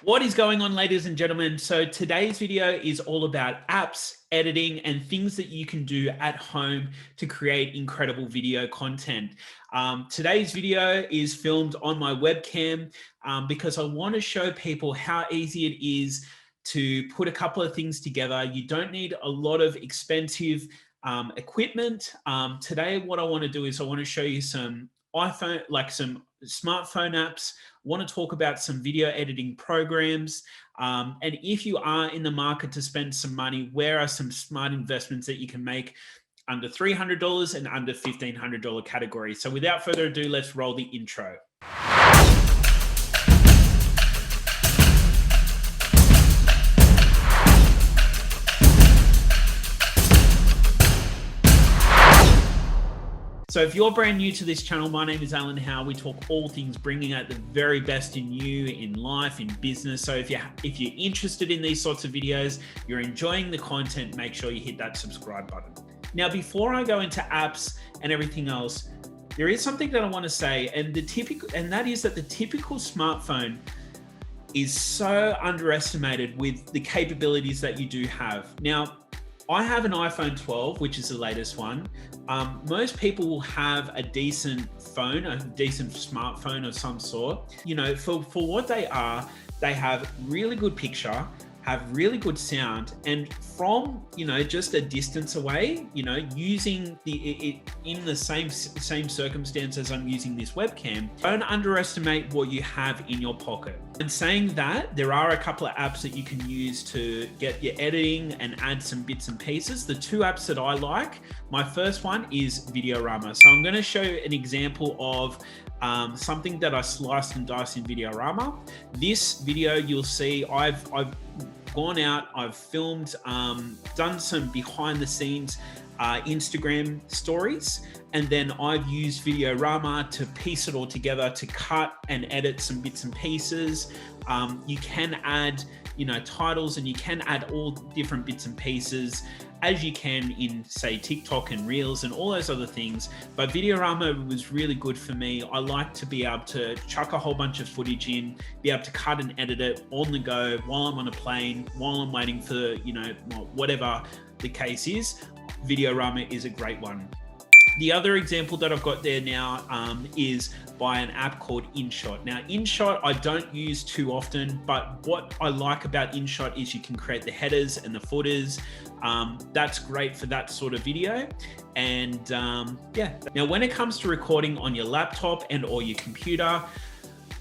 What is going on, ladies and gentlemen? So today's video is all about apps, editing, and things that you can do at home to create incredible video content. Today's video is filmed on my webcam because I want to show people how easy it is to put a couple of things together. You don't need a lot of expensive equipment. Today, what I want to do is I want to show you some iPhone, like some smartphone apps. Want to talk about some video editing programs. And if you are in the market to spend some money, where are some smart investments that you can make under $300 and under $1,500 categories? So without further ado, let's roll the intro. So if you're brand new to this channel, my name is Alan Howle. We talk all things bringing out the very best in you, in life, in business. So if you're interested in these sorts of videos, you're enjoying the content, make sure you hit that subscribe button. Now, before I go into apps and everything else, there is something that I want to say, and that is that the typical smartphone is so underestimated with the capabilities that you do have. Now, I have an iPhone 12, which is the latest one. Most people will have a decent phone, a decent smartphone of some sort. You know, for what they are, they have really good picture, have really good sound, and from, you know, just a distance away, you know, using it in the same circumstance as I'm using this webcam, don't underestimate what you have in your pocket. And saying that, there are a couple of apps that you can use to get your editing and add some bits and pieces. The two apps that I like, my first one is Videorama. So I'm going to show you an example of something that I sliced and diced in Videorama. This video, you'll see I've gone out, I've filmed, done some behind the scenes Instagram stories, and then I've used Videorama to piece it all together, to cut and edit some bits and pieces. You can add, you know, titles, and you can add all different bits and pieces as you can in, say, TikTok and Reels and all those other things. But Videorama was really good for me. I like to be able to chuck a whole bunch of footage in, be able to cut and edit it on the go while I'm on a plane, while I'm waiting for, you know, whatever the case is. Videorama is a great one. The other example that I've got there now is by an app called InShot. Now, InShot I don't use too often, but what I like about InShot is you can create the headers and the footers. That's great for that sort of video. And yeah, now when it comes to recording on your laptop and or your computer,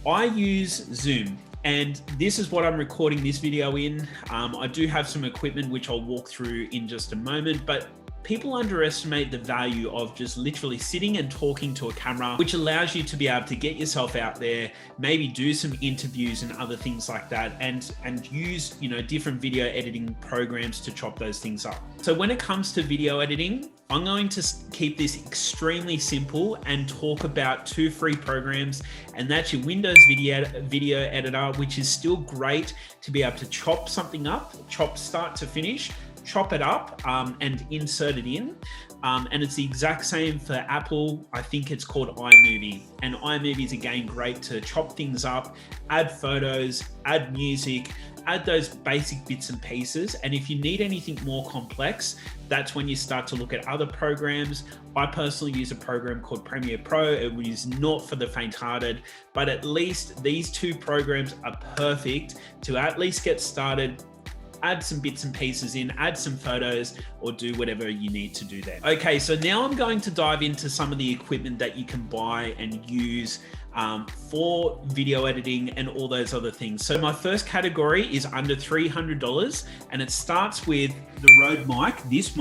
I use Zoom. And this is what I'm recording this video in. I do have some equipment which I'll walk through in just a moment, but people underestimate the value of just literally sitting and talking to a camera, which allows you to be able to get yourself out there, maybe do some interviews and other things like that, and use, you know, different video editing programs to chop those things up. So when it comes to video editing, I'm going to keep this extremely simple and talk about two free programs, and that's your Windows video editor, which is still great to be able to chop something up, chop start to finish, chop it up and insert it in. And it's the exact same for Apple. I think it's called iMovie. And iMovie is again great to chop things up, add photos, add music, add those basic bits and pieces. And if you need anything more complex, that's when you start to look at other programs. I personally use a program called Premiere Pro. It is not for the faint-hearted, but at least these two programs are perfect to at least get started, add some bits and pieces in, add some photos, or do whatever you need to do there. Okay, so now I'm going to dive into some of the equipment that you can buy and use for video editing and all those other things. So my first category is under $300, and it starts with the Rode mic, this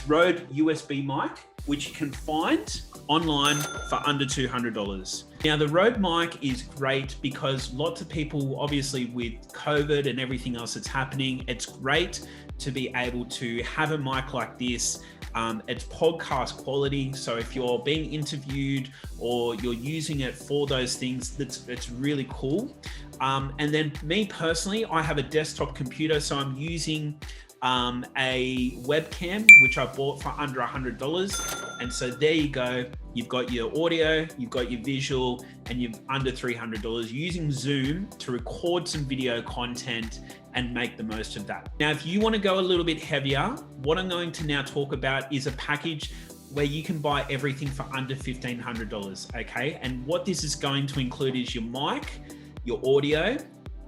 Rode USB mic, which you can find online for under $200. Now, the Rode mic is great because lots of people, obviously with COVID and everything else that's happening, it's great to be able to have a mic like this. It's podcast quality. So if you're being interviewed or you're using it for those things, it's really cool. And then me personally, I have a desktop computer, so I'm using a webcam, which I bought for under $100. And so there you go. You've got your audio, you've got your visual, and you've under $300 using Zoom to record some video content and make the most of that. Now, if you want to go a little bit heavier, what I'm going to now talk about is a package where you can buy everything for under $1,500, okay? And what this is going to include is your mic, your audio,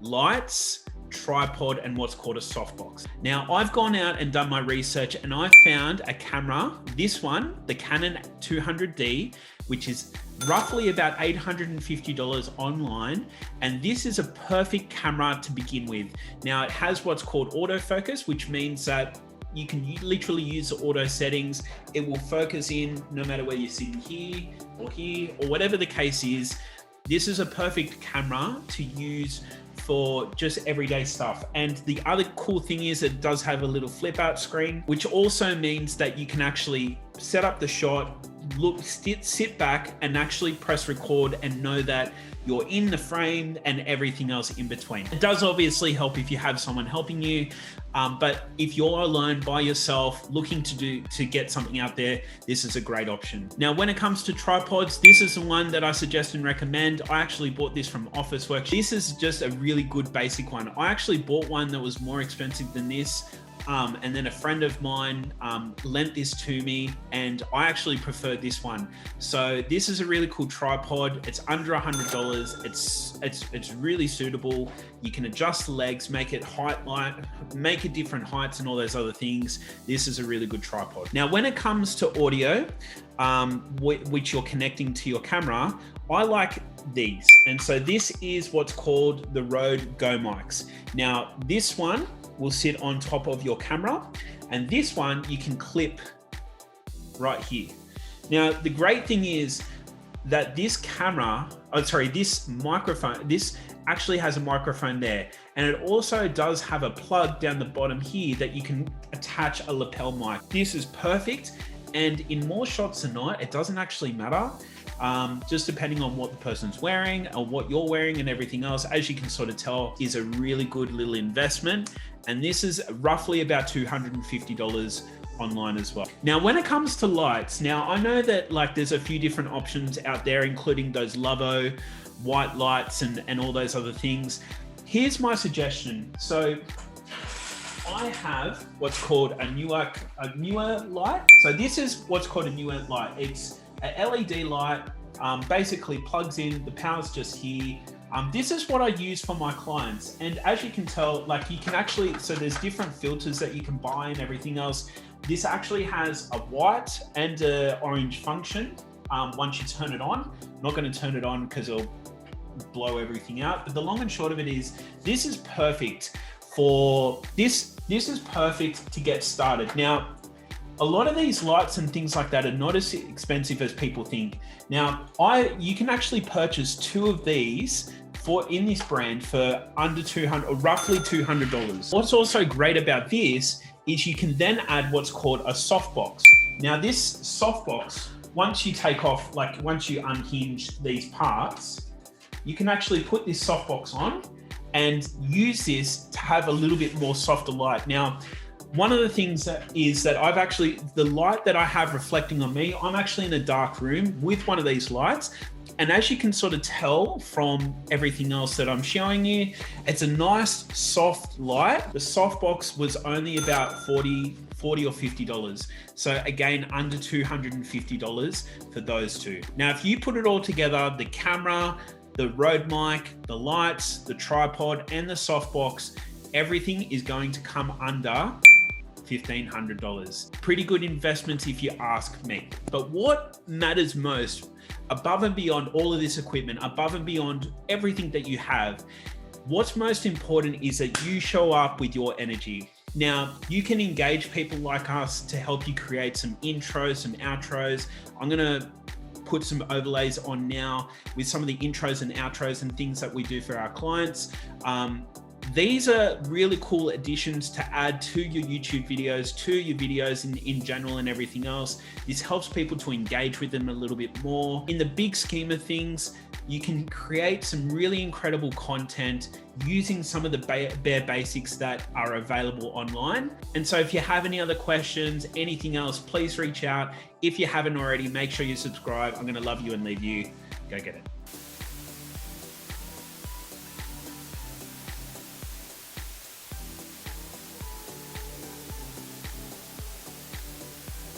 lights, tripod, and what's called a softbox. Now, I've gone out and done my research and I found a camera, this one, the Canon 200D, which is roughly about $850 online. And this is a perfect camera to begin with. Now, it has what's called autofocus, which means that you can literally use the auto settings. It will focus in no matter whether you're sitting here or whatever the case is. This is a perfect camera to use for just everyday stuff. And the other cool thing is it does have a little flip out screen, which also means that you can actually set up the shot, sit back and actually press record and know that you're in the frame and everything else in between. It does obviously help if you have someone helping you, but if you're alone by yourself looking to get something out there, this is a great option. Now, when it comes to tripods, this is the one that I suggest and recommend. I actually bought this from Officeworks. This is just a really good basic one. I actually bought one that was more expensive than this. And then a friend of mine lent this to me and I actually preferred this one. So this is a really cool tripod. It's under $100. It's really suitable. You can adjust the legs, make it make it different heights and all those other things. This is a really good tripod. Now, when it comes to audio, which you're connecting to your camera, I like these. And so this is what's called the Rode Go mics. Now, this one will sit on top of your camera, and this one you can clip right here. Now, the great thing is that this microphone, this actually has a microphone there, and it also does have a plug down the bottom here that you can attach a lapel mic. This is perfect, and in more shots than not, it doesn't actually matter. Just depending on what the person's wearing or what you're wearing and everything else, as you can sort of tell, is a really good little investment. And this is roughly about $250 online as well. Now, when it comes to lights, now I know that there's a few different options out there, including those Lovo white lights and all those other things. Here's my suggestion. So I have what's called a newer light. So this is what's called a newer light. It's a LED light, basically plugs in, the power's just here. This is what I use for my clients. And as you can tell, you can actually, so there's different filters that you can buy and everything else. This actually has a white and a orange function once you turn it on. I'm not going to turn it on because it'll blow everything out. But the long and short of it is, this is perfect for this is perfect to get started. Now, a lot of these lights and things like that are not as expensive as people think. Now, you can actually purchase 2 of these in this brand for under $200 or roughly $200. What's also great about this is you can then add what's called a softbox. Now, this softbox, once you take off, once you unhinge these parts, you can actually put this softbox on and use this to have a little bit more softer light. Now, one of the things is that the light that I have reflecting on me, I'm actually in a dark room with one of these lights. And as you can sort of tell from everything else that I'm showing you, it's a nice soft light. The softbox was only about $40 or $50. So again, under $250 for those 2. Now, if you put it all together, the camera, the Rode mic, the lights, the tripod, and the softbox, everything is going to come under $1,500. Pretty good investments if you ask me. But what matters most, above and beyond all of this equipment, above and beyond everything that you have, what's most important is that you show up with your energy. Now, you can engage people like us to help you create some intros, some outros. I'm gonna put some overlays on now with some of the intros and outros and things that we do for our clients. these are really cool additions to add to your YouTube videos, to your videos in general and everything else. This helps people to engage with them a little bit more. In the big scheme of things, you can create some really incredible content using some of the bare basics that are available online. And so if you have any other questions, anything else, please reach out. If you haven't already, make sure you subscribe. I'm going to love you and leave you. Go get it.